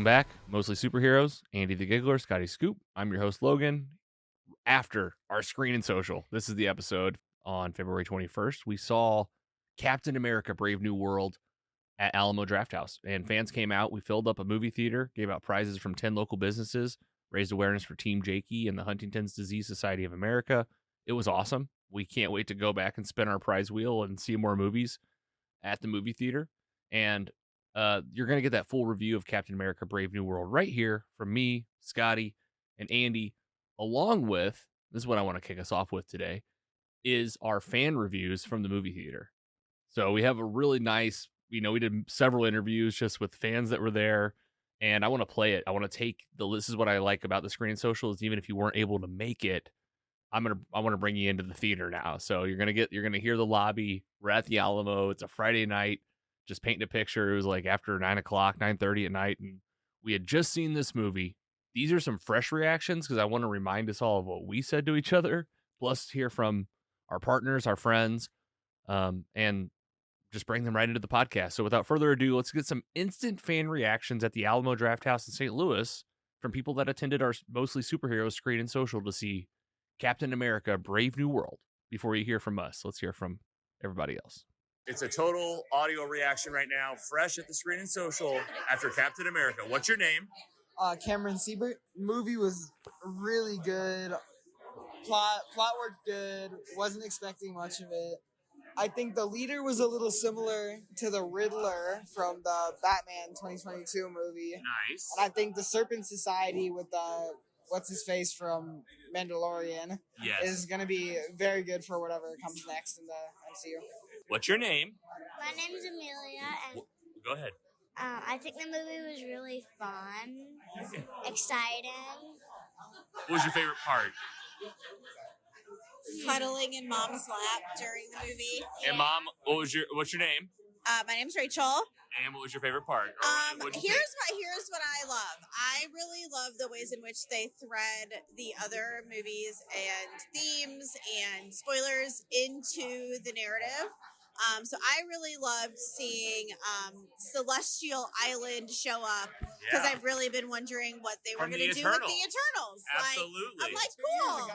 Welcome back, Mostly Superheroes, Andy the Giggler, Scotty Scoop. I'm your host, Logan. After our Screen and Social, this is the episode on February 21st. We saw Captain America Brave New World at Alamo Drafthouse, and fans came out. We filled up a movie theater, gave out prizes from 10 local businesses, raised awareness for Team Jakey and the Huntington's Disease Society of America. It was awesome. We can't wait to go back and spin our prize wheel and see more movies at the movie theater. And you're going to get that full review of Captain America Brave New World right here from me, Scotty, and Andy, along with, this is what I want to kick us off with today, is our fan reviews from the movie theater. So we have a really nice, we did several interviews just with fans that were there, and I want to play it. I want to take this is what I like about the Screen and Social is even if you weren't able to make it, I want to bring you into the theater now. So you're going to hear the lobby. We're at the Alamo. It's a Friday night. Just painting a picture. It was like after 9:30 at night, and we had just seen this movie. These are some fresh reactions because I want to remind us all of what we said to each other, plus hear from our partners, our friends, and just bring them right into the podcast. So without further ado, let's get some instant fan reactions at the Alamo Drafthouse in St. Louis from people that attended our Mostly Superheroes Screen and Social to see Captain America Brave New World. Before you hear from us, let's hear from everybody else. It's a total audio reaction right now, fresh at the Screen and Social after Captain America. What's your name? Cameron Siebert. Movie was really good. Plot worked good. Wasn't expecting much of it. I think the leader was a little similar to the Riddler from the Batman 2022 movie. Nice. And I think the Serpent Society with what's his face from Mandalorian is going to be very good for whatever comes next in the MCU. What's your name? My name's Amelia, and Go ahead. I think the movie was really fun, exciting. What was your favorite part? Cuddling in Mom's lap during the movie. And Mom, what's your name? My name's Rachel. And what was your favorite part? Here's what I love. I really love the ways in which they thread the other movies and themes and spoilers into the narrative. So I really loved seeing Celestial Island show up because I've really been wondering what they were going to do with the Eternals. Absolutely. I'm like, cool.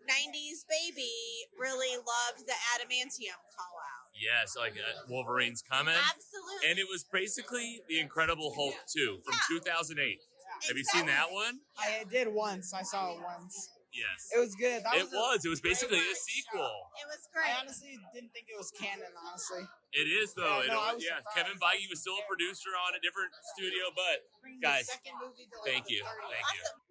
90s baby really loved the adamantium call out. Yes, like Wolverine's coming. Absolutely. And it was basically the Incredible Hulk 2 from 2008. Have you seen that one? I did once. I saw it once. Yes. It was good. It was basically a sequel. It was great. I honestly didn't think it was canon, honestly. It is, though. Yeah, Kevin Feige was still a producer on a different studio, but guys, thank you.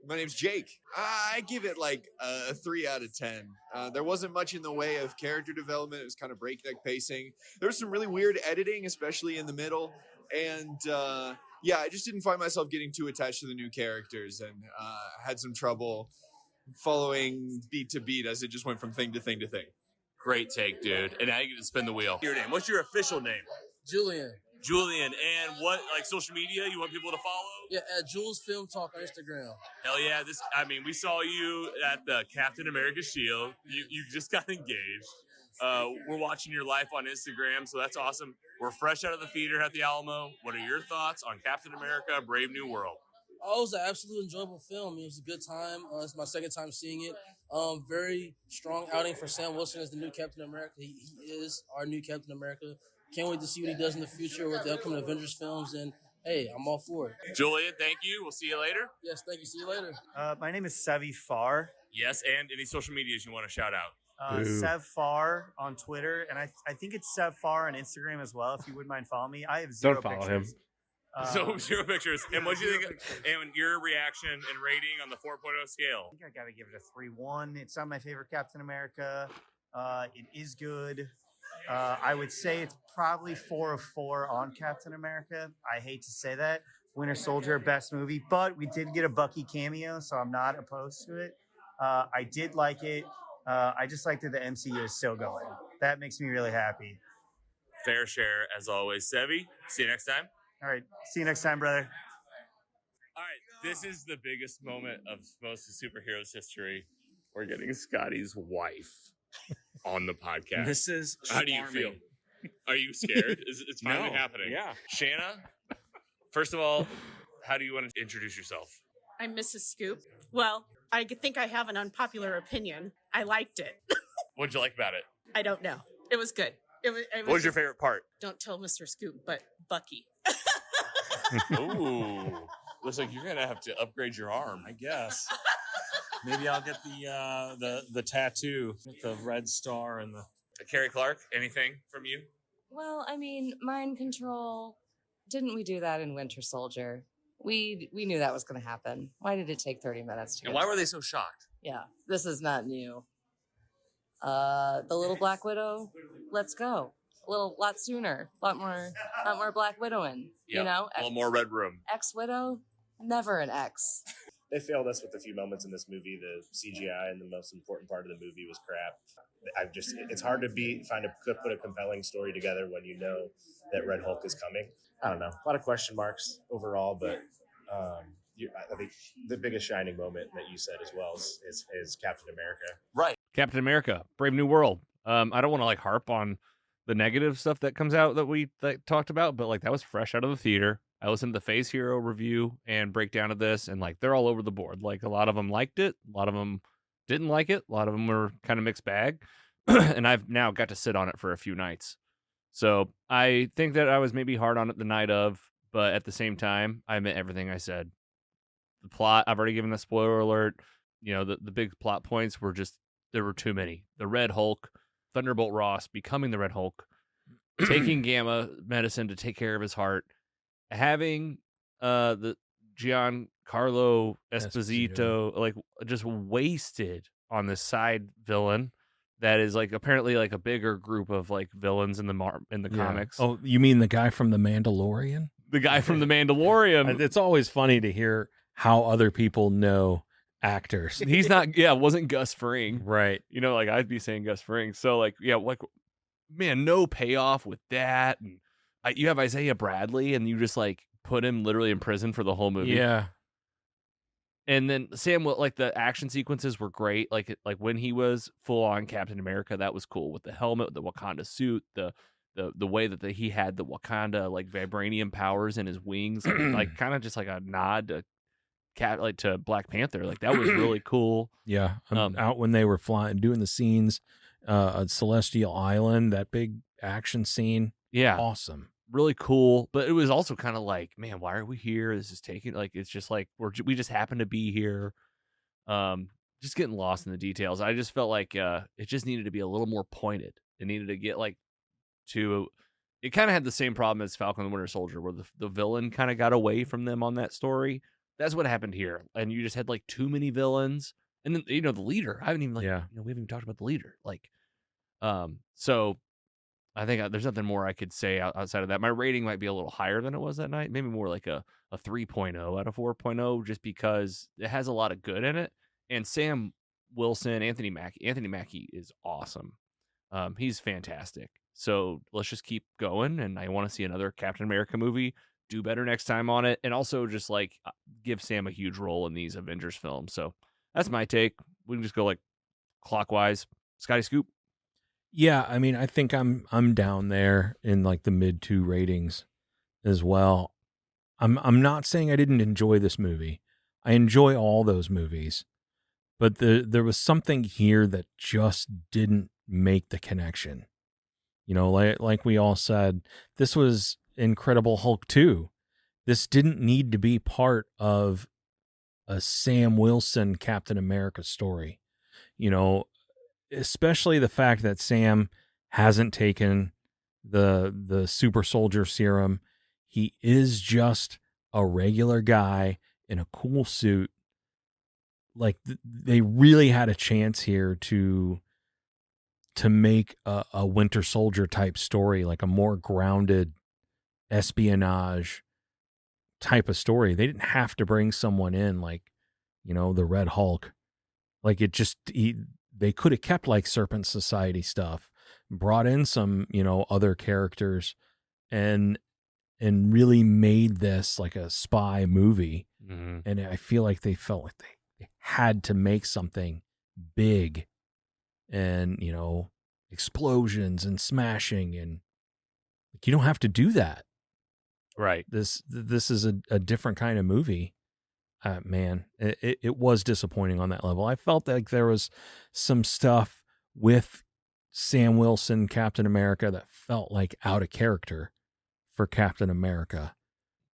My name's Jake. I give it like a 3 out of 10. There wasn't much in the way of character development. It was kind of breakneck pacing. There was some really weird editing, especially in the middle. And I just didn't find myself getting too attached to the new characters and had some trouble following beat to beat as it just went from thing to thing to thing. Great take, dude. And now you get to spin the wheel. Your name. What's your official name? Julian. And what, like social media you want people to follow? Yeah, at Jules Film Talk on Instagram. Hell yeah. We saw you at the Captain America Shield. You just got engaged. We're watching your life on Instagram, so that's awesome. We're fresh out of the theater at the Alamo. What are your thoughts on Captain America Brave New World? Oh, it was an absolutely enjoyable film. It was a good time. It's my second time seeing it. Very strong outing for Sam Wilson as the new Captain America. He is our new Captain America. Can't wait to see what he does in the future with the upcoming Avengers films. And, hey, I'm all for it. Julian, thank you. We'll see you later. Yes, thank you. See you later. My name is Sevi Farr. Yes, and any social medias you want to shout out? Sev Farr on Twitter, and I think it's Sev Farr on Instagram as well, if you wouldn't mind following me. I have zero pictures. So 0 pictures. And what do you think? And your reaction and rating on the 4.0 scale? I think I gotta give it a 3-1. It's not my favorite Captain America. It is good. I would say it's probably 4 of 4 on Captain America. I hate to say that. Winter Soldier, best movie, but we did get a Bucky cameo, so I'm not opposed to it. I did like it. I just like that the MCU is still going. That makes me really happy. Fair share, as always. Sevi, see you next time. All right. See you next time, brother. All right. This is the biggest moment of most Superheroes history. We're getting Scotty's wife on the podcast. This is How do you feel? Are you scared? It's finally happening. Yeah. Shanna, first of all, how do you want to introduce yourself? I'm Mrs. Scoop. Well, I think I have an unpopular opinion. I liked it. What'd you like about it? I don't know. It was good. What was your favorite part? Don't tell Mr. Scoop, but Bucky. Ooh, looks like you're gonna have to upgrade your arm. I guess. Maybe I'll get the tattoo with the red star and the. Carrie Clark, anything from you? Well, I mean, mind control. Didn't we do that in Winter Soldier? We knew that was going to happen. Why did it take 30 minutes to And get why were they so shocked? Yeah, this is not new. The little Black Widow, let's go. Lot sooner. Lot more Black Widowing. Yep. You know? A little more Red Room. Ex-Widow, never an ex. They failed us with a few moments in this movie. The CGI and the most important part of the movie was crap. It's hard to put a compelling story together when you know that Red Hulk is coming. I don't know. A lot of question marks overall, but I think the biggest shining moment that you said as well is Captain America. Right. Captain America, Brave New World. I don't want to like harp on the negative stuff that comes out that we talked about, but like that was fresh out of the theater. I listened to the Phase Hero review and breakdown of this, and like they're all over the board. Like a lot of them liked it, a lot of them didn't like it, a lot of them were kind of mixed bag, and I've now got to sit on it for a few nights. So I think that I was maybe hard on it the night of, but at the same time, I meant everything I said. The plot, I've already given the spoiler alert. You know, the big plot points were just, there were too many. The Red Hulk, Thunderbolt Ross becoming the Red Hulk, taking gamma medicine to take care of his heart, having the Giancarlo Esposito like just wasted on this side villain that is like apparently like a bigger group of like villains in the comics. Oh, you mean the guy from The Mandalorian? The guy from The Mandalorian. It's always funny to hear how other people know actors. He's not, yeah, it wasn't Gus Fring. Right. You know, like I'd be saying Gus Fring. So like, yeah, like, man, no payoff with that. And you have Isaiah Bradley and you just like put him literally in prison for the whole movie. Yeah. And then Sam, like the action sequences were great. Like when he was full on Captain America, that was cool with the helmet, the Wakanda suit, the way that he had the Wakanda like vibranium powers in his wings, like kind of just like a nod to to Black Panther. Like that was really cool. Yeah. Out when they were flying, doing the scenes, at Celestial Island, that big action scene. Yeah. Awesome. Really cool. But it was also kind of like, man, why are we here? This is taking like, it's just like, we just happen to be here. Just getting lost in the details. I just felt like it just needed to be a little more pointed. It needed to get like it kind of had the same problem as Falcon and the Winter Soldier, where the villain kind of got away from them on that story. That's what happened here. And you just had like too many villains. And then, you know, the leader, I haven't even we haven't even talked about the leader. Like, so I think there's nothing more I could say outside of that. My rating might be a little higher than it was that night. Maybe more like a 3.0 out of 4.0, just because it has a lot of good in it. And Sam Wilson, Anthony Mackie is awesome. He's fantastic. So let's just keep going. And I want to see another Captain America movie. Do better next time on it. And also just like give Sam a huge role in these Avengers films. So that's my take. We can just go like clockwise. Scotty Scoop. Yeah, I mean, I think I'm down there in like the mid 2 ratings as well. I'm not saying I didn't enjoy this movie. I enjoy all those movies. But there was something here that just didn't make the connection. You know, like we all said, this was Incredible Hulk 2. This didn't need to be part of a Sam Wilson Captain America story. You know, especially the fact that Sam hasn't taken the super soldier serum. He is just a regular guy in a cool suit. Like they really had a chance here to make a Winter Soldier type story, like a more grounded espionage type of story. They didn't have to bring someone in like, you know, the Red Hulk. Like it just, they could have kept like Serpent Society stuff, brought in some, you know, other characters and really made this like a spy movie. Mm-hmm. And I feel like they felt like they had to make something big and, you know, explosions and smashing, and like, you don't have to do that. Right. This is a different kind of movie. Man, it was disappointing on that level. I felt like there was some stuff with Sam Wilson, Captain America, that felt like out of character for Captain America.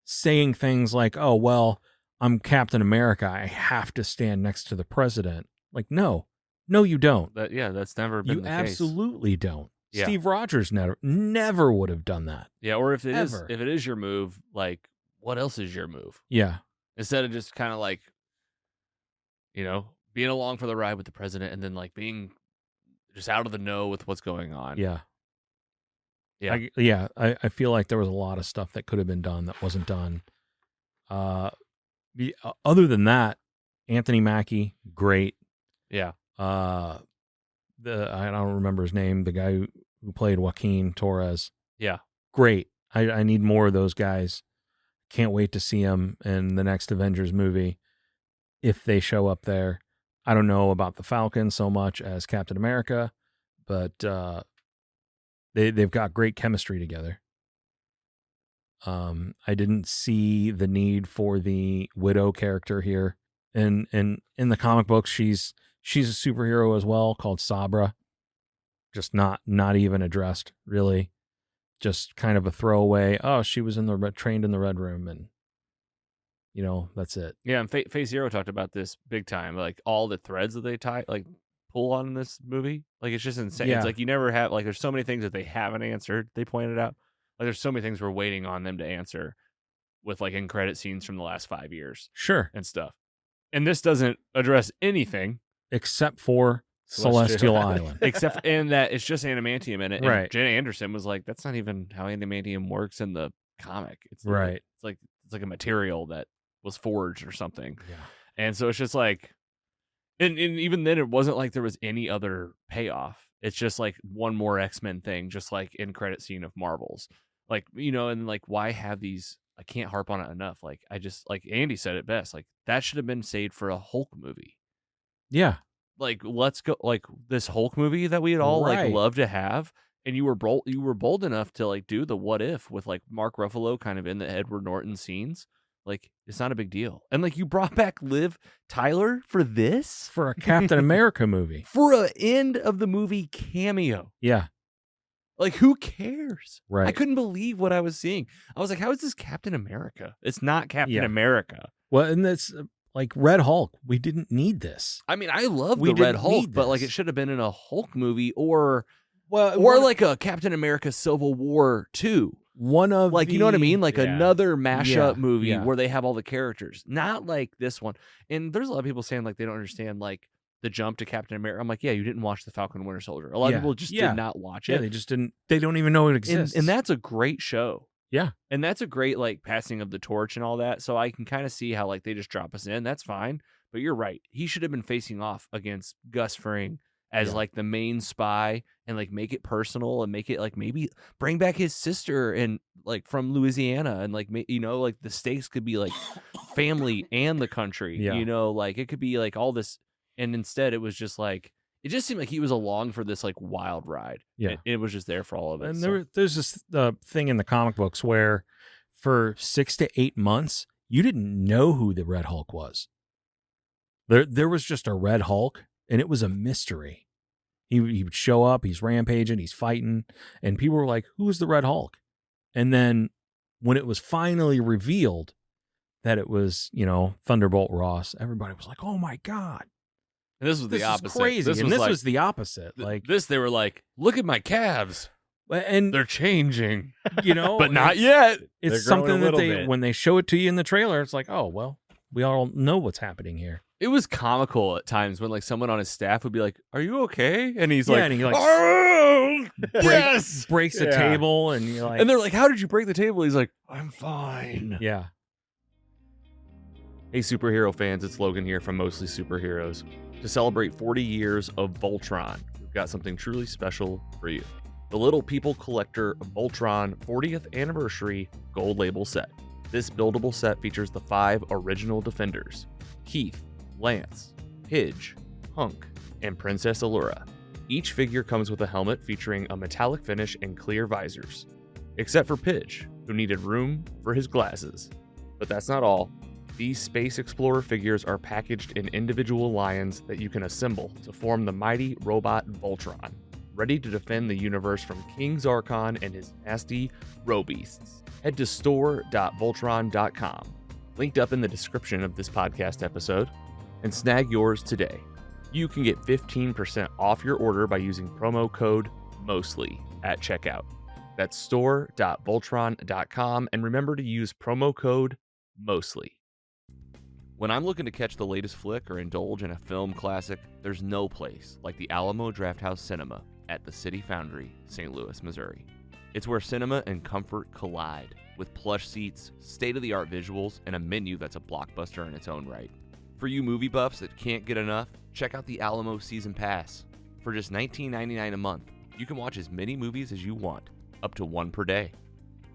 Saying things like, oh, well, I'm Captain America, I have to stand next to the president. Like, no, you don't. That's never been You the absolutely don't. Yeah. Steve Rogers never would have done that. case. Yeah, or if it Ever. is your move, like, what else is your move? Yeah. Instead of just kind of like, being along for the ride with the president and then like being just out of the know with what's going on. Yeah. Yeah. I feel like there was a lot of stuff that could have been done that wasn't done. Other than that, Anthony Mackie, great. Yeah. I don't remember his name, the guy who played Joaquin Torres. Yeah. Great. I need more of those guys. Can't wait to see them in the next Avengers movie if they show up there. I don't know about the Falcon so much as Captain America, but they've got great chemistry together. I didn't see the need for the Widow character here. And in the comic books, she's a superhero as well, called Sabra. Just not even addressed, really. Just kind of a throwaway. Oh, she was trained in the Red Room, and that's it. Yeah, and Phase Zero talked about this big time. Like all the threads that they pull on in this movie. Like it's just insane. Yeah. It's like you never have there's so many things that they haven't answered. They pointed out like there's so many things we're waiting on them to answer with like in credit scenes from the last 5 years. Sure. And stuff. And this doesn't address anything except for Celestial Island. Except in that it's just adamantium in it. And Right. Jen Anderson was like, that's not even how adamantium works in the comic. It's right. It's like a material that was forged or something. Yeah. And so it's just like, and even then it wasn't like there was any other payoff. It's just like one more X-Men thing, just like in credit scene of Marvels. Like, and like, why have these? I can't harp on it enough. Like, I just, like Andy said it best. Like, that should have been saved for a Hulk movie. Yeah. Like, let's go, like this Hulk movie that we had all like love to have. And you were bold enough to like do the what if with like Mark Ruffalo kind of in the Edward Norton scenes. Like, it's not a big deal. And like, you brought back Liv Tyler for this? For a Captain America movie. For an end of the movie cameo. Yeah. Like, who cares? Right. I couldn't believe what I was seeing. I was like, how is this Captain America? It's not Captain America. Well, and that's like Red Hulk. We didn't need this. I mean, I love the Red Hulk, but like, it should have been in a Hulk movie or like a Captain America Civil War 2. One of like, you know what I mean? Like another mashup movie Yeah. where they have all the characters, not like this one. And there's a lot of people saying like they don't understand like the jump to Captain America. I'm like, yeah, you didn't watch the Falcon Winter Soldier. A lot of people just did not watch it. Yeah, they just didn't. They don't even know it exists. And that's a great show. Yeah. And that's a great like passing of the torch and all that. So I can kind of see how like they just drop us in. That's fine. But you're right. He should have been facing off against Gus Fring as like the main spy and like make it personal and make it like maybe bring back his sister and like from Louisiana and like like the stakes could be like family and the country. Like it could be like all this. And instead, it was just like, it just seemed like he was along for this like wild ride. Yeah. It was just there for all of it. And there's this thing in the comic books where for 6 to 8 months, you didn't know who the Red Hulk was. There was just a Red Hulk, and it was a mystery. He would show up, he's rampaging, he's fighting, and people were like, who's the Red Hulk? And then when it was finally revealed that it was, Thunderbolt Ross, everybody was like, oh my God. And this was the opposite. Crazy. This was the opposite. Like this, they were like, "Look at my calves, and they're changing." But not yet. It's something that when they show it to you in the trailer, it's like, "Oh well, we all know what's happening here." It was comical at times when like someone on his staff would be like, "Are you okay?" And he's and he breaks a table, and you're like, and they're like, "How did you break the table?" He's like, "I'm fine." Yeah. Hey, superhero fans, it's Logan here from Mostly Superheroes. To celebrate 40 years of Voltron, we've got something truly special for you. The Little People Collector Voltron 40th Anniversary Gold Label Set. This buildable set features the 5 original Defenders: Keith, Lance, Pidge, Hunk, and Princess Allura. Each figure comes with a helmet featuring a metallic finish and clear visors. Except for Pidge, who needed room for his glasses. But that's not all. These Space Explorer figures are packaged in individual lions that you can assemble to form the mighty robot Voltron, ready to defend the universe from King Zarkon and his nasty Robeasts. Head to store.voltron.com, linked up in the description of this podcast episode, and snag yours today. You can get 15% off your order by using promo code MOSTLY at checkout. That's store.voltron.com, and remember to use promo code MOSTLY. When I'm looking to catch the latest flick or indulge in a film classic, there's no place like the Alamo Drafthouse Cinema at the City Foundry, St. Louis, Missouri. It's where cinema and comfort collide, with plush seats, state-of-the-art visuals, and a menu that's a blockbuster in its own right. For you movie buffs that can't get enough, check out the Alamo Season Pass. For just $19.99 a month, you can watch as many movies as you want, up to one per day.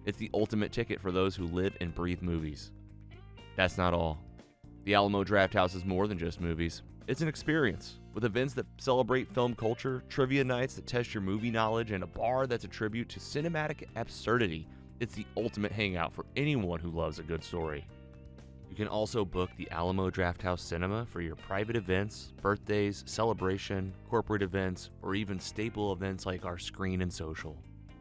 It's the ultimate ticket for those who live and breathe movies. That's not all. The Alamo Drafthouse is more than just movies. It's an experience, with events that celebrate film culture, trivia nights that test your movie knowledge, and a bar that's a tribute to cinematic absurdity. It's the ultimate hangout for anyone who loves a good story. You can also book the Alamo Drafthouse Cinema for your private events, birthdays, celebration, corporate events, or even staple events like our Screen and Social.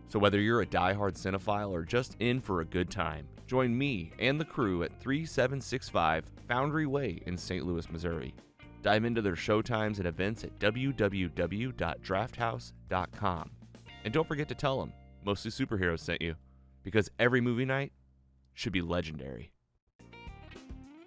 So whether you're a diehard cinephile or just in for a good time, join me and the crew at 3765 Foundry Way in St. Louis, Missouri. Dive into their showtimes and events at www.drafthouse.com. And don't forget to tell them Mostly Superheroes sent you, because every movie night should be legendary.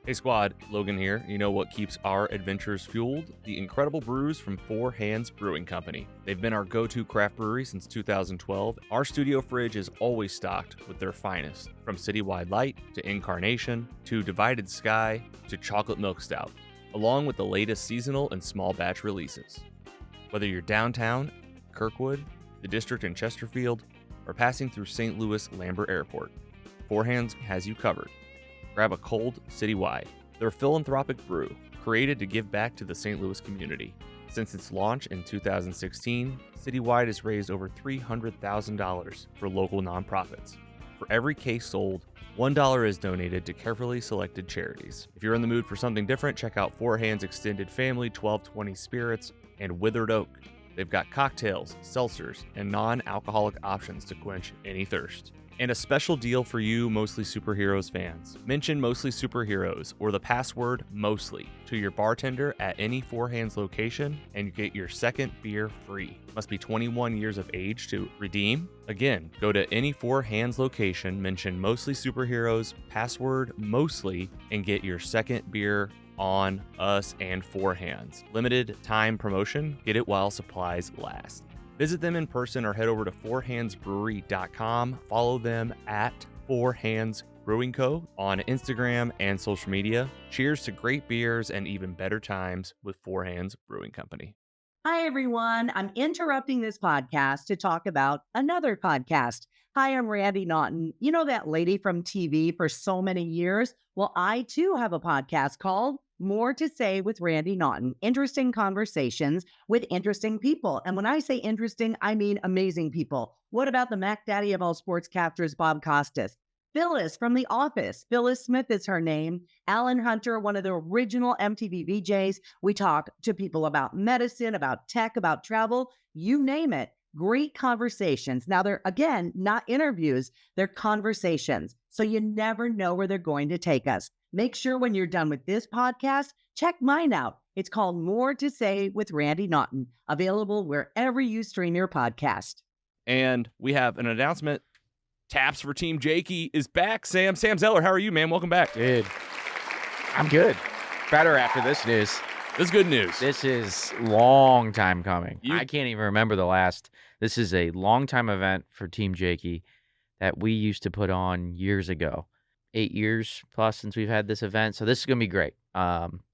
Hey squad, Logan here. You know what keeps our adventures fueled? The incredible brews from Four Hands Brewing Company. They've been our go-to craft brewery since 2012. Our studio fridge is always stocked with their finest, from Citywide Light to Incarnation to Divided Sky to Chocolate Milk Stout, along with the latest seasonal and small batch releases. Whether you're downtown, Kirkwood, the district in Chesterfield, or passing through St. Louis Lambert Airport, Four Hands has you covered. Grab a cold Citywide. They're a philanthropic brew created to give back to the St. Louis community. Since its launch in 2016, Citywide has raised over $300,000 for local nonprofits. For every case sold, $1 is donated to carefully selected charities. If you're in the mood for something different, check out Four Hands Extended Family 1220 Spirits and Withered Oak. They've got cocktails, seltzers, and non-alcoholic options to quench any thirst. And a special deal for you Mostly Superheroes fans. Mention Mostly Superheroes or the password MOSTLY to your bartender at any Four Hands location and you get your second beer free. Must be 21 years of age to redeem. Again, go to any Four Hands location, mention Mostly Superheroes, password MOSTLY, and get your second beer on us and Four Hands. Limited time promotion. Get it while supplies last. Visit them in person or head over to fourhandsbrewery.com. Follow them at Four Hands Brewing Co. on Instagram and social media. Cheers to great beers and even better times with Four Hands Brewing Company. Hi, everyone. I'm interrupting this podcast to talk about another podcast. Hi, I'm Randy Naughton. You know that lady from TV for so many years? Well, I too have a podcast called More to Say with Randy Naughton. Interesting conversations with interesting people. And when I say interesting, I mean amazing people. What about the Mac Daddy of all sportscasters, Bob Costas? Phyllis from The Office. Phyllis Smith is her name. Alan Hunter, one of the original MTV VJs. We talk to people about medicine, about tech, about travel, you name it. Great conversations. Now, they're, again, not interviews. They're conversations. So you never know where they're going to take us. Make sure when you're done with this podcast, check mine out. It's called More to Say with Randy Naughton, available wherever you stream your podcast. And we have an announcement. Taps for Team Jakey is back. Sam Zeller, how are you, man? Welcome back. Dude, I'm good. Better after this news. This is good news. This is long time coming. I can't even remember the last. This is a long time event for Team Jakey that we used to put on years ago. 8 years plus since we've had this event. So this is going to be great.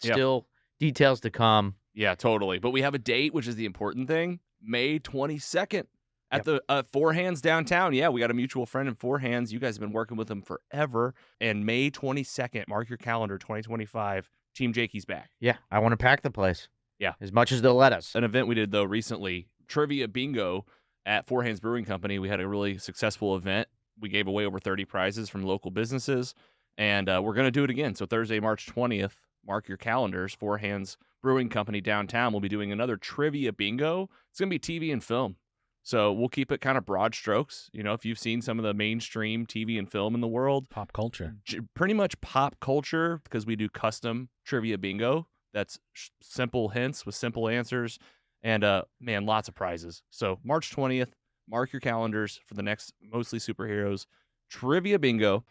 Still details to come. Yeah, totally. But we have a date, which is the important thing. May 22nd at the Four Hands downtown. Yeah, we got a mutual friend in Four Hands. You guys have been working with him forever. And May 22nd, mark your calendar, 2025, Team Jakey's back. Yeah, I want to pack the place. Yeah. As much as they'll let us. An event we did, though, recently, Trivia Bingo at Four Hands Brewing Company. We had a really successful event. we gave away over 30 prizes from local businesses, and we're going to do it again. So Thursday, March 20th, mark your calendars. Four Hands Brewing Company downtown will be doing another trivia bingo. It's going to be TV and film. So we'll keep it kind of broad strokes. You know, if you've seen some of the mainstream TV and film in the world, Pop culture. pretty much pop culture, because we do custom trivia bingo. That's simple hints with simple answers. And, man, lots of prizes. So March 20th, mark your calendars for the next Mostly Superheroes trivia bingo.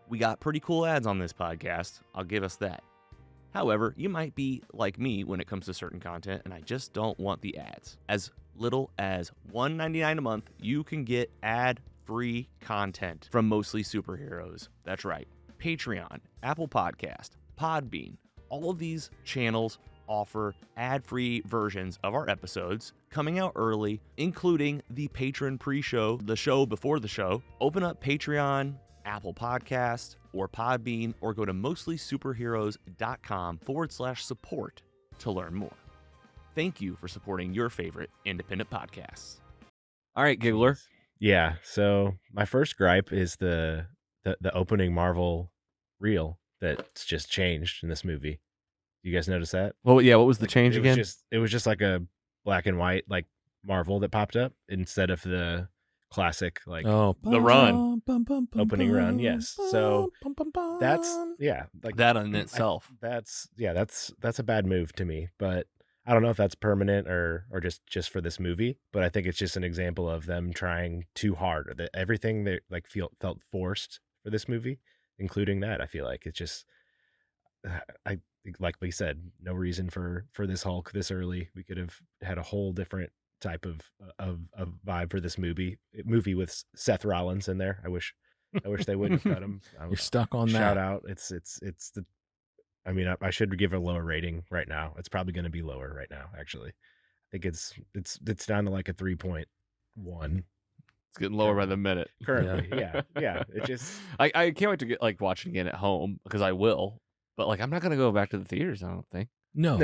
We got pretty cool ads on this podcast. I'll give us that. However, you might be like me when it comes to certain content, and I just don't want the ads. As little as $1.99 a month, you can get ad-free content from Mostly Superheroes. That's right. Patreon, Apple Podcast, Podbean, all of these channels offer ad-free versions of our episodes coming out early, including the patron pre-show, the show before the show. Open up Patreon, Apple Podcast, or Podbean, or go to mostlysuperheroes.com/support to learn more. Thank you for supporting your favorite independent podcasts. All right, Giggler. Yeah, so my first gripe is the opening Marvel reel that's just changed in this movie. You guys notice that? Well, yeah, what was the change again? It was just like a black and white like Marvel that popped up instead of the classic like the run opening run. Yes, so that's like that in itself. That's a bad move to me, but I don't know if that's permanent or just for this movie. But I think it's just an example of them trying too hard, or that everything they like felt forced for this movie, including that. I feel like it's just like we said, no reason for this Hulk this early. We could have had a whole different type of vibe for this movie with Seth Rollins in there. I wish they wouldn't cut him. You're stuck on that. Shout out. It's the. I mean, I should give it a lower rating right now. It's probably going to be lower right now. Actually, I think it's down to like a 3.1. It's getting lower by the minute currently. Yeah. It just I can't wait to get like watch it again at home, because I will. But like I'm not gonna go back to the theaters. I don't think. No.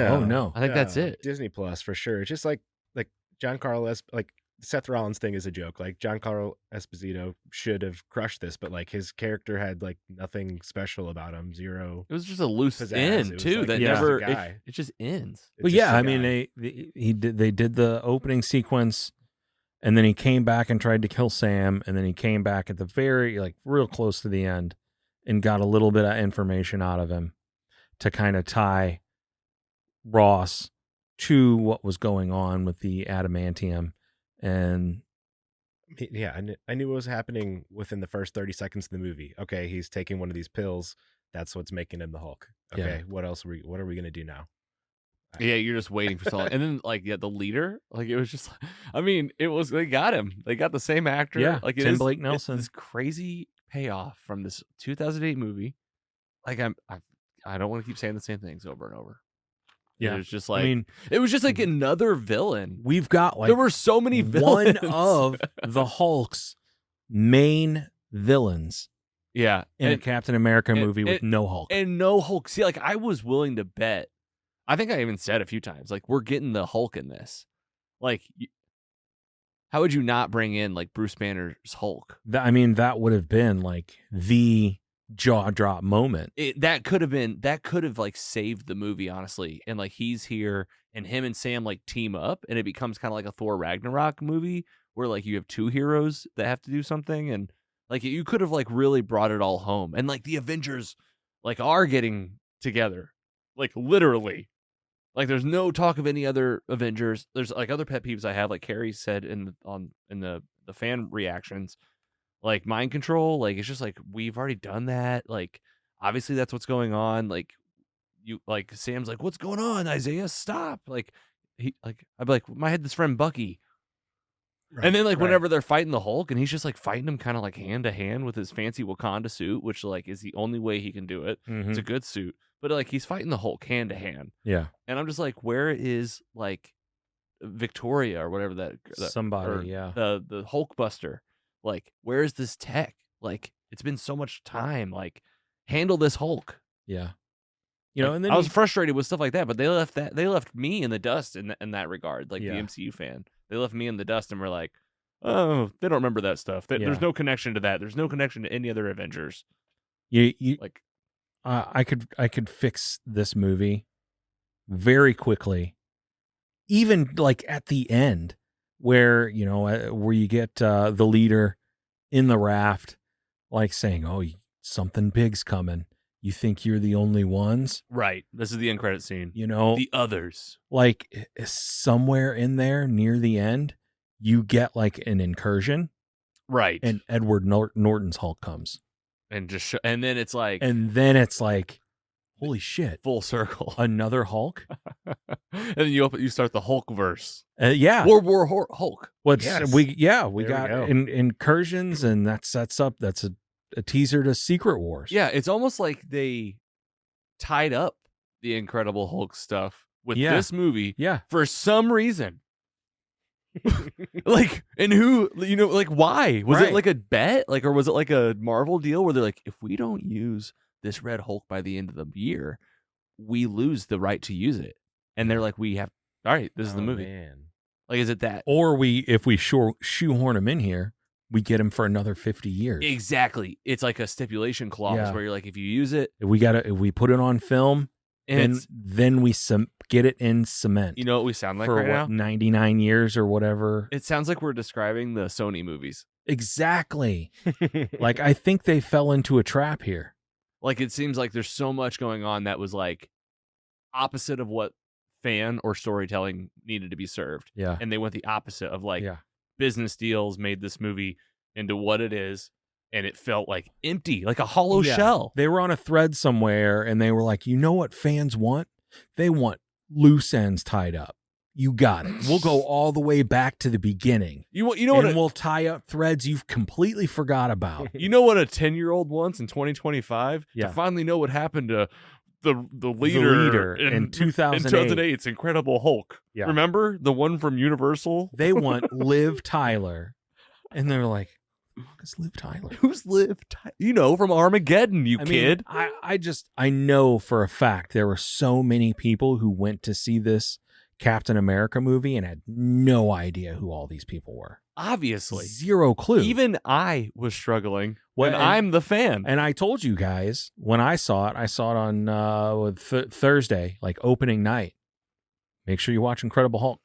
I think that's it. Disney Plus for sure. It's just like Giancarlo Seth Rollins thing is a joke. Like Giancarlo Esposito should have crushed this, but like his character had like nothing special about him. Zero. It was just a loose end too. Like, that never. It just ends. Well, yeah. I mean, they did the opening sequence, and then he came back and tried to kill Sam, and then he came back at the very like real close to the end, and got a little bit of information out of him to kind of tie Ross to what was going on with the adamantium. And yeah, I knew what was happening within the first 30 seconds of the movie. Okay, he's taking one of these pills. That's what's making him the Hulk. Okay, Yeah. what else? What are we gonna do now? Yeah, you're just waiting for someone. And then like the leader, like it was just. I mean, they got him. They got the same actor. Yeah, like Tim Blake Nelson. This crazy payoff from this 2008 movie. Like I don't want to keep saying the same things over and over. Yeah. It was just like, it was just like another villain. We've got like there were so many villains. One of the Hulk's main villains. Yeah. In a Captain America movie with no Hulk. And no Hulk. See, like I was willing to bet. I think I even said a few times, like, we're getting the Hulk in this. Like, how would you not bring in like Bruce Banner's Hulk? That would have been like the jaw drop moment. That could have like saved the movie, honestly. And like he's here and him and Sam like team up, and it becomes kind of like a Thor Ragnarok movie where like you have two heroes that have to do something, and like you could have like really brought it all home. And like the Avengers like are getting together. Like literally. Like there's no talk of any other Avengers. There's like other pet peeves I have, like Carrie said in the fan reactions. Like mind control, like it's just like we've already done that. Like obviously that's what's going on. Like you like Sam's like, what's going on, Isaiah? Stop. Like he like I'd be like, I had this friend Bucky. Right, and then like whenever they're fighting the Hulk and he's just like fighting him kind of like hand to hand with his fancy Wakanda suit, which like is the only way he can do it. Mm-hmm. It's a good suit. But like he's fighting the Hulk hand to hand. Yeah. And I'm just like, where is like Victoria or whatever that somebody, yeah. The Hulkbuster. Like, where is this tech? Like, it's been so much time. Like, handle this Hulk. Yeah, you know. Like, and then I was frustrated with stuff like that, but they left me in the dust in that regard. Like the MCU fan, they left me in the dust, and we're like, oh, they don't remember that stuff. Yeah. There's no connection to that. There's no connection to any other Avengers. You Like, I could fix this movie very quickly, even like at the end, where where you get the leader in the raft, like saying, "Oh, something big's coming. You think you're the only ones?" right. This is the end credit scene. The others. Like somewhere in there near the end, you get like an incursion, right? And Edward Norton's Hulk comes, and and then it's like, holy shit, full circle, another Hulk, and then you start the Hulk verse. Yeah, World War Hulk. We got incursions, and that sets up. That's a teaser to Secret Wars. Yeah, it's almost like they tied up the Incredible Hulk stuff with this movie. Yeah, for some reason. Like, and who, like, why was it like a bet, like, or was it like a Marvel deal where they're like, if we don't use this Red Hulk by the end of the year, we lose the right to use it, and they're like, we have, all right, this is the movie. Man. Like, is it that, or if we shoehorn him in here, we get him for another 50 years? Exactly. It's like a stipulation clause where you're like, if you use it, if we put it on film, and then we get it in cement. You know what we sound like for right now? 99 years or whatever. It sounds like we're describing the Sony movies. Exactly. Like, I think they fell into a trap here. Like, it seems like there's so much going on that was like opposite of what fan or storytelling needed to be served. Yeah. And they went the opposite of like business deals made this movie into what it is. And it felt like empty, like a hollow shell. They were on a thread somewhere, and they were like, you know what fans want? They want loose ends tied up. You got it. We'll go all the way back to the beginning. We'll tie up threads you've completely forgot about. You know what a 10-year-old wants in 2025? To finally know what happened to the leader in 2008. In 2008, it's Incredible Hulk. Yeah. Remember the one from Universal? They want Liv Tyler, and they're like, "Who's Liv Tyler? Who's Liv Tyler? From Armageddon, kid." I know for a fact there were so many people who went to see this Captain America movie and had no idea who all these people were. Obviously. Zero clue. Even I was struggling when I'm the fan. And I told you guys, when I saw it on Thursday, like opening night. Make sure you watch Incredible Hulk.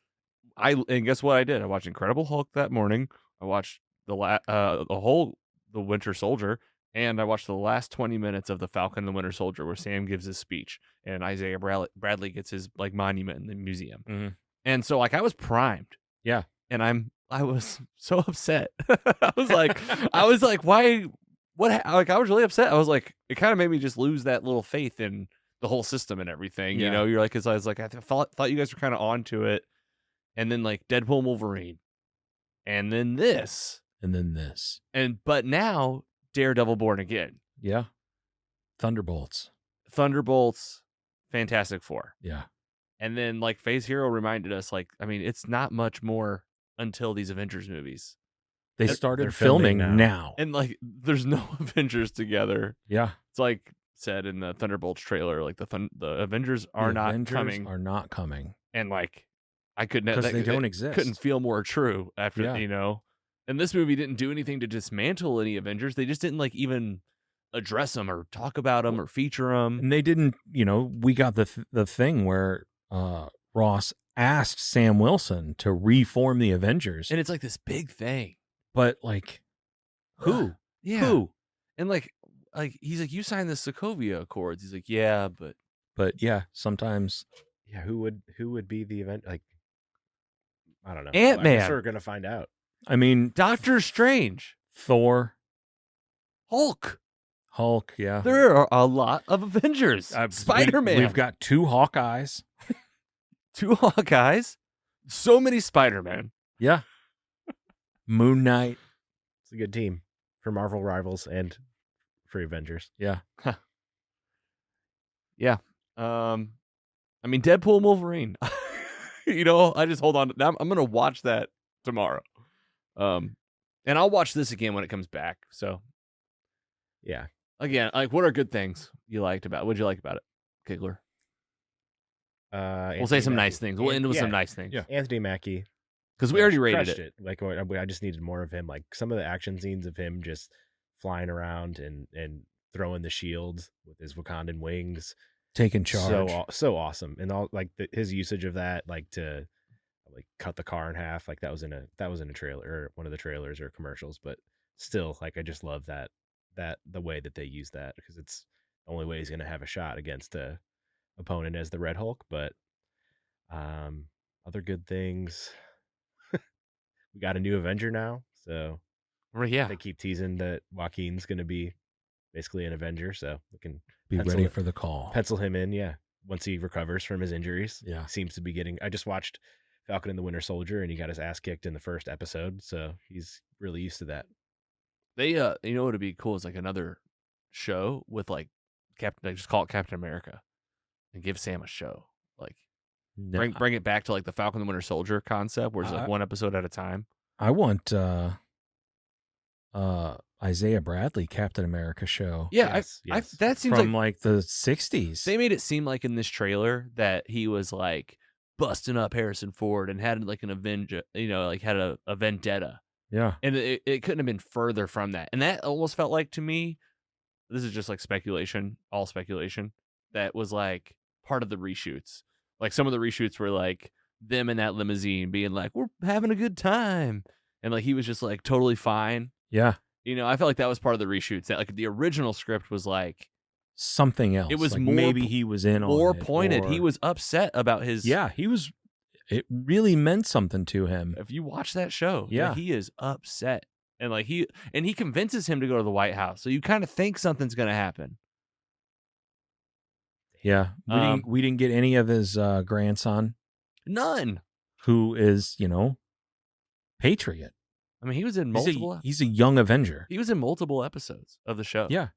And guess what I did? I watched Incredible Hulk that morning. I watched the Winter Soldier, and I watched the last 20 minutes of the Falcon and the Winter Soldier, where Sam gives his speech and Isaiah Bradley gets his like monument in the museum. Mm-hmm. And so like I was primed. Yeah. And I was so upset. I was like, why? What? Like, I was really upset. I was like, it kind of made me just lose that little faith in the whole system and everything. Yeah. You're like, because I was like, I thought you guys were kind of onto it, and then like Deadpool Wolverine, and then this, but now Daredevil Born Again. Yeah. Thunderbolts, Fantastic Four. Yeah. And then like Phase Hero reminded us, like, I mean, it's not much more until these Avengers movies. They started filming now. And like there's no Avengers together. Yeah. It's like said in the Thunderbolts trailer, like the Avengers are not coming. And like I couldn't, because they don't exist. Couldn't feel more true after, and this movie didn't do anything to dismantle any Avengers. They just didn't like even address them or talk about them or feature them. And they didn't, we got the thing where Ross asked Sam Wilson to reform the Avengers. And it's like this big thing. But like, who? Yeah. Who? And like he's like, you signed the Sokovia Accords. He's like, yeah, but yeah, sometimes. Yeah, who would be the event? Like, I don't know. Ant-Man. I guess we're gonna find out. I mean, Doctor Strange, Thor, Hulk. Yeah. There are a lot of Avengers. Spider-Man. We've got 2 Hawkeyes. 2 Hawkeyes. So many Spider-Man. Yeah. Moon Knight. It's a good team for Marvel rivals and for Avengers. Yeah. Yeah. I mean, Deadpool Wolverine. I just hold on. I'm going to watch that tomorrow. And I'll watch this again when it comes back. So, yeah. Again, like, what are good things you liked about it? What'd you like about it, Giggler? We'll say some nice things. We'll end with some nice things. Yeah. Anthony Mackie, because we already rated crushed it. Like I just needed more of him. Like some of the action scenes of him just flying around and throwing the shield with his Wakandan wings, taking charge. So awesome, and all like his usage of that, like to like cut the car in half. Like that was in a trailer or one of the trailers or commercials, but still, like I just love that the way that they use that, because it's the only way he's going to have a shot against a opponent as the Red Hulk. But other good things, we got a new Avenger now, so yeah, they keep teasing that Joaquin's going to be basically an Avenger, so we can be ready for the call. Pencil him in, yeah. Once he recovers from his injuries, yeah, seems to be getting. I just watched Falcon and the Winter Soldier, and he got his ass kicked in the first episode, so he's really used to that. They, you know, what would be cool is like another show with like Captain. Just call it Captain America, and give Sam a show. Like bring it back to like the Falcon and the Winter Soldier concept, where it's like one episode at a time. I want Isaiah Bradley Captain America show. Yeah, yes. That seems from like the 60s. They made it seem like in this trailer that he was like busting up Harrison Ford and had like an Avenger, you know, like had a vendetta. Yeah. And it couldn't have been further from that. And that almost felt like, to me, this is just like speculation, all speculation, that was like part of the reshoots. Like some of the reshoots were like them in that limousine being like, we're having a good time. And like he was just like totally fine. Yeah. You know, I felt like that was part of the reshoots. That like the original script was like something else. It was like more, maybe he was in on more it, pointed. or... He was upset about his. Yeah, he was. It really meant something to him. If you watch that show, yeah, he is upset, and like he convinces him to go to the White House. So you kind of think something's going to happen. Yeah, we didn't get any of his grandson. None. Who is, you know, Patriot. I mean, he was in multiple. He's a young Avenger. He was in multiple episodes of the show. Yeah.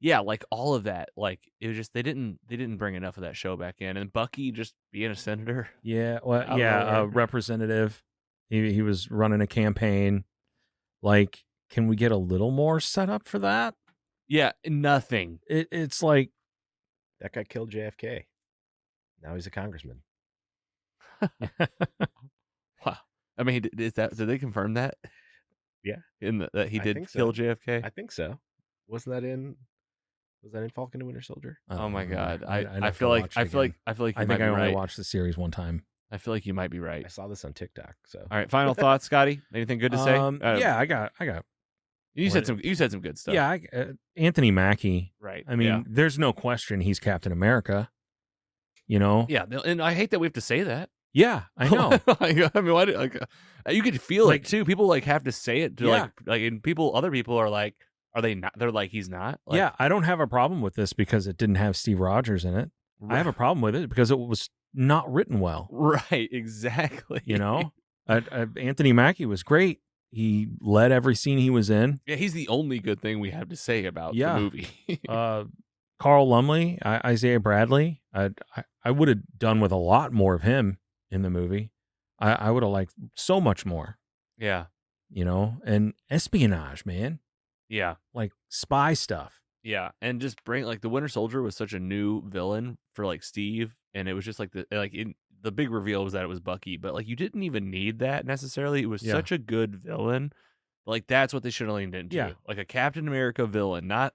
Yeah, like all of that. Like it was just they didn't bring enough of that show back in, and Bucky just being a senator. Yeah, well, yeah, a representative. He was running a campaign. Like, can we get a little more set up for that? Yeah, nothing. It's like that guy killed JFK. Now he's a congressman. Wow. I mean, did they confirm that? Yeah, that he did kill JFK. I think so. Was that in Falcon and Winter Soldier? Oh my God! I feel like I think I only watched the series one time. I feel like you might be right. I saw this on TikTok. So all right, final thoughts, Scotty. Anything good to say? Yeah, I got. You said some good stuff. Yeah, Anthony Mackie. Right. I mean, there's no question he's Captain America. You know. Yeah, and I hate that we have to say that. Yeah, I know. I mean, you could feel it too. People like have to say it to like, and other people are like, are they not? They're like, he's not. Like, yeah, I don't have a problem with this because it didn't have Steve Rogers in it. Right. I have a problem with it because it was not written well. Right, exactly. You know, Anthony Mackie was great. He led every scene he was in. Yeah, he's the only good thing we have to say about the movie. Carl Lumley, Isaiah Bradley. I would have done with a lot more of him in the movie. I would have liked so much more. Yeah. You know, and espionage, man. Yeah. Like spy stuff. Yeah. And just bring like the Winter Soldier was such a new villain for like Steve. And it was just like the big reveal was that it was Bucky, but like you didn't even need that necessarily. It was such a good villain. Like that's what they should have leaned into. Yeah. Like a Captain America villain, not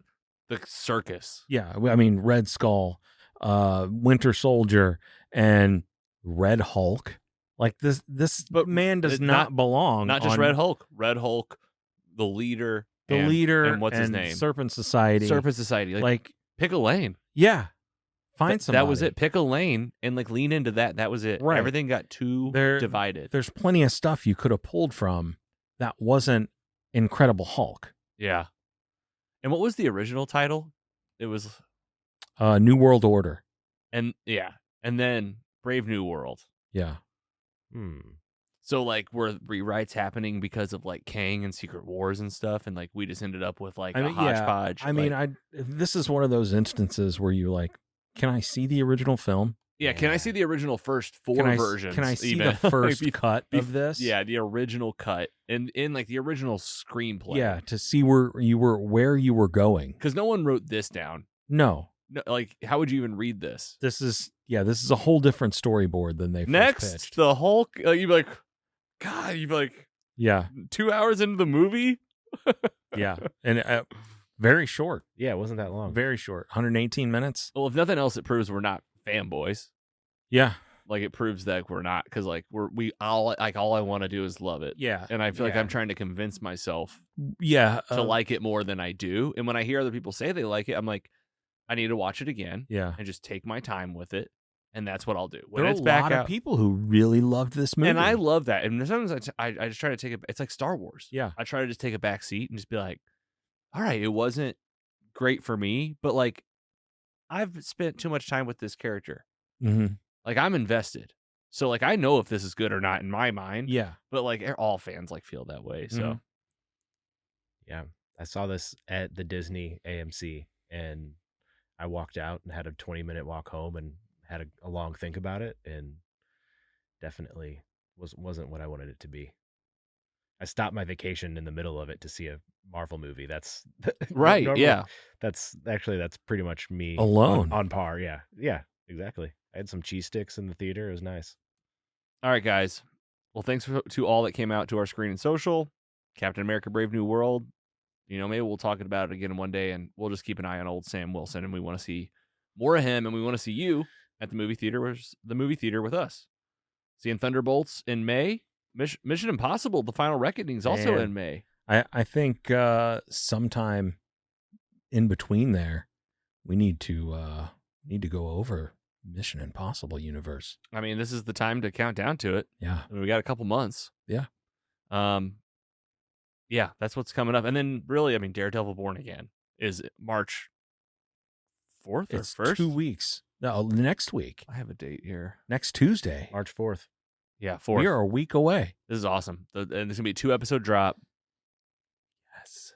the circus. Yeah. I mean, Red Skull, Winter Soldier, and Red Hulk. Like this man does not belong. Not just Red Hulk. Red Hulk, the leader. And what's his name? Serpent Society. Like pick a lane. Yeah. Find somebody. That was it. Pick a lane and like lean into that. That was it. Right. Everything got too divided. There's plenty of stuff you could have pulled from that wasn't Incredible Hulk. Yeah. And what was the original title? It was New World Order. And then Brave New World. Yeah. So like were rewrites happening because of like Kang and Secret Wars and stuff, and like we just ended up with like a hodgepodge. I mean, this is one of those instances where you like, can I see the original film? Yeah, can I see the original first four versions? Can I see the first cut of this? Yeah, the original cut and in like the original screenplay. Yeah, to see where you were going. Because no one wrote this down. No, like how would you even read this? This is a whole different storyboard than they first pitched. The Hulk. You'd be like, God, you'd be like, Yeah. 2 hours into the movie? Yeah. And very short. Yeah, it wasn't that long. Very short. 118 minutes. Well, if nothing else, it proves we're not fanboys. Yeah. Like, it proves that we're not, because like all I want to do is love it. Yeah. And I feel like Yeah. I'm trying to convince myself Yeah. to like it more than I do. And when I hear other people say they like it, I'm like, I need to watch it again. Yeah. And just take my time with it. And that's what I'll do. There are a lot of people who really loved this movie. And I love that. And sometimes I just try to take it. It's like Star Wars. Yeah. I try to just take a back seat and just be like, all right, it wasn't great for me, but like, I've spent too much time with this character. Mm-hmm. Like, I'm invested. So like, I know if this is good or not in my mind. Yeah. But like, all fans like feel that way. So Mhm. Yeah. I saw this at the Disney AMC, and I walked out and had a 20-minute walk home and had a long think about it, and definitely wasn't what I wanted it to be. I stopped my vacation in the middle of it to see a Marvel movie. That's right. normally- Yeah. That's pretty much me Alone. on par. Yeah. Yeah, exactly. I had some cheese sticks in the theater. It was nice. All right, guys. Well, thanks to all that came out to our Screen and Social. Captain America: Brave New World. You know, maybe we'll talk about it again one day, and we'll just keep an eye on old Sam Wilson, and we want to see more of him, and we want to see you at the movie theater with us. Seeing Thunderbolts in May. Mission Impossible: The Final Reckoning is also Man. in May. I think sometime in between there, we need to go over Mission Impossible universe. I mean, this is the time to count down to it. Yeah. I mean, we got a couple months. Yeah. Yeah, that's what's coming up. And then really, I mean, Daredevil Born Again is March 4th or It's 1st? 2 weeks. No, next week. I have a date here. Next Tuesday. March 4th. Yeah, 4th. We are a week away. This is awesome. And there's going to be a 2-episode drop. Yes.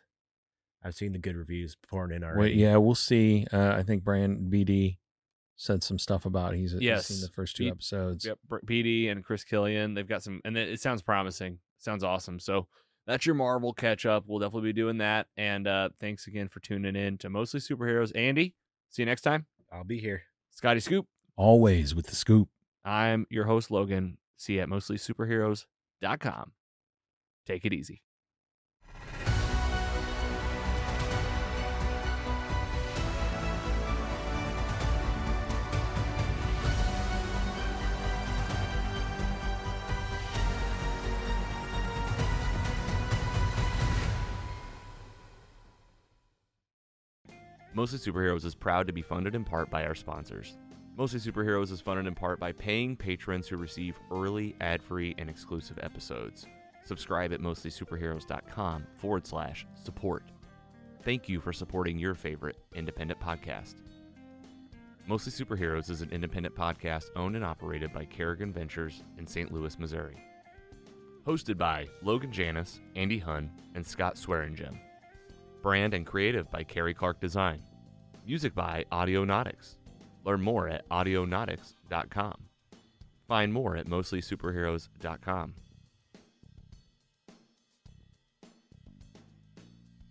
I've seen the good reviews pouring in Wait, already. yeah, we'll see. I think Brand BD said some stuff about he's Yes. seen the first 2 episodes. Yep. PD and Chris Killian. They've got some, and it sounds promising. It sounds awesome. So that's your Marvel catch up. We'll definitely be doing that. And thanks again for tuning in to Mostly Superheroes. Andy, see you next time. I'll be here. Scotty Scoop. Always with the scoop. I'm your host, Logan. See you at mostlysuperheroes.com. Take it easy. Mostly Superheroes is proud to be funded in part by our sponsors. Mostly Superheroes is funded in part by paying patrons who receive early, ad-free, and exclusive episodes. Subscribe at mostlysuperheroes.com/support. Thank you for supporting your favorite independent podcast. Mostly Superheroes is an independent podcast owned and operated by Kerrigan Ventures in St. Louis, Missouri. Hosted by Logan Janis, Andy Hunn, and Scott Swearingen. Brand and creative by Carrie Clark Design. Music by Audionautics. Learn more at audionautics.com. Find more at mostlysuperheroes.com.